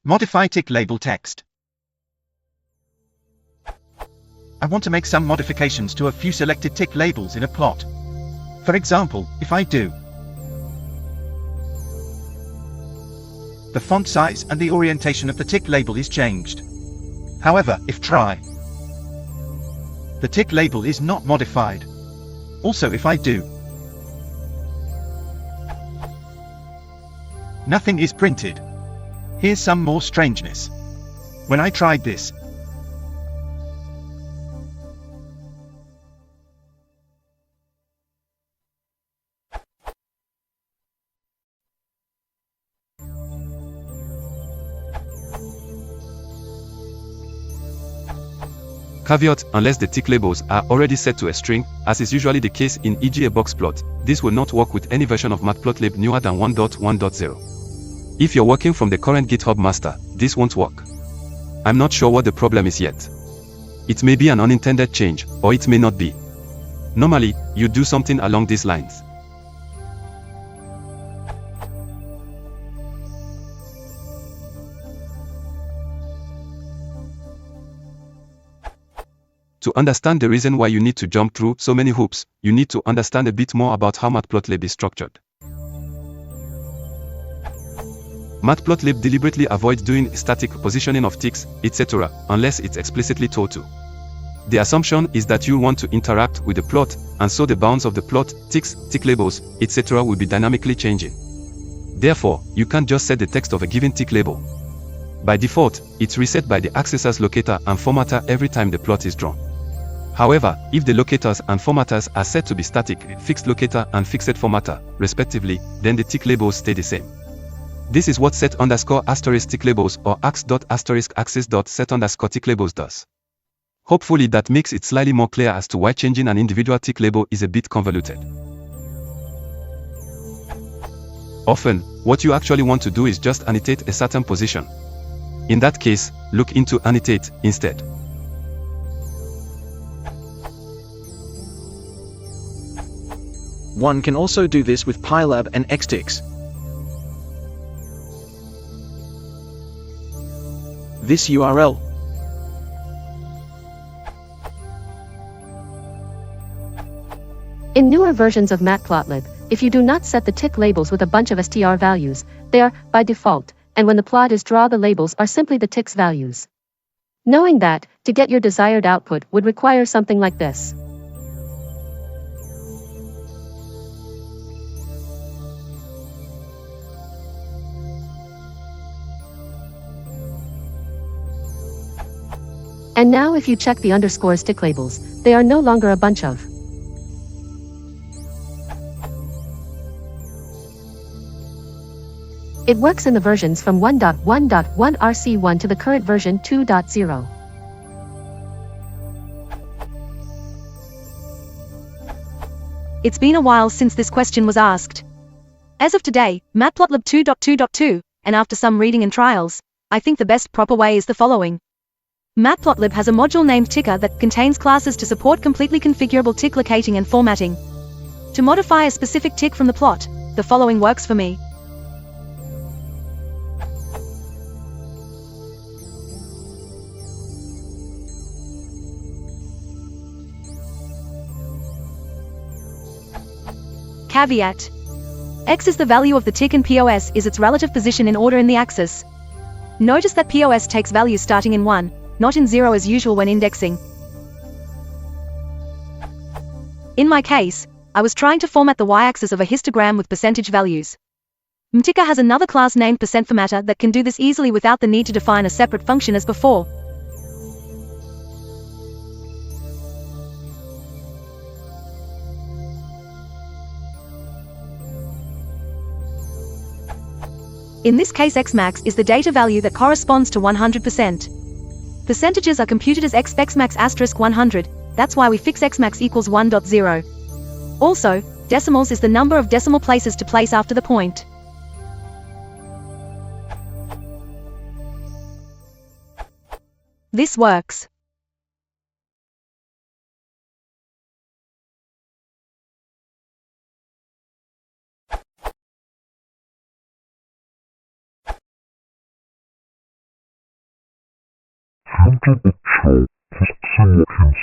Modify tick label text. I want to make some modifications to a few selected tick labels in a plot. For example, if I do, the font size and the orientation of the tick label is changed. However, if try, the tick label is not modified. Also, if I do, nothing is printed. Here's some more strangeness. When I tried this, Caveat: unless the tick labels are already set to a string, as is usually the case in e.g. a box plot, this will not work with any version of matplotlib newer than 1.1.0. If you're working from the current GitHub master, this won't work. I'm not sure what the problem is yet. It may be an unintended change, or it may not be. Normally, you do something along these lines. To understand the reason why you need to jump through so many hoops, you need to understand a bit more about how matplotlib is structured. Matplotlib deliberately avoids doing static positioning of ticks, etc., unless it's explicitly told to. The assumption is that you want to interact with the plot, and so the bounds of the plot, ticks, tick labels, etc. will be dynamically changing. Therefore, you can't just set the text of a given tick label. By default, it's reset by the accessor's locator and formatter every time the plot is drawn. However, if the locators and formatters are set to be static, fixed locator and fixed formatter, respectively, then the tick labels stay the same. This is what set_tick labels or ax.*axis.set_tick labels does. Hopefully that makes it slightly more clear as to why changing an individual tick label is a bit convoluted. Often, what you actually want to do is just annotate a certain position. In that case, look into annotate instead. One can also do this with pylab and xticks. This URL In newer versions of matplotlib, if you do not set the tick labels with a bunch of str values, they are, by default, and when the plot is drawn the labels are simply the ticks values. Knowing that, to get your desired output would require something like this. And now if you check the underscore tick labels, they are no longer a bunch of. It works in the versions from 1.1.1 RC1 to the current version 2.0. It's been a while since this question was asked. As of today, matplotlib 2.2.2, and after some reading and trials, I think the best proper way is the following. Matplotlib has a module named ticker that contains classes to support completely configurable tick locating and formatting. To modify a specific tick from the plot, the following works for me. Caveat. X is the value of the tick and POS is its relative position in order in the axis. Notice that POS takes values starting in 1, not in 0 as usual when indexing. In my case, I was trying to format the y-axis of a histogram with percentage values. Mticker has another class named %formatter that can do this easily without the need to define a separate function as before. In this case xmax is the data value that corresponds to 100%. Percentages are computed as xmax *100, that's why we fix xmax equals 1.0. Also, decimals is the number of decimal places to place after the point. This works. Enter the chart, text selection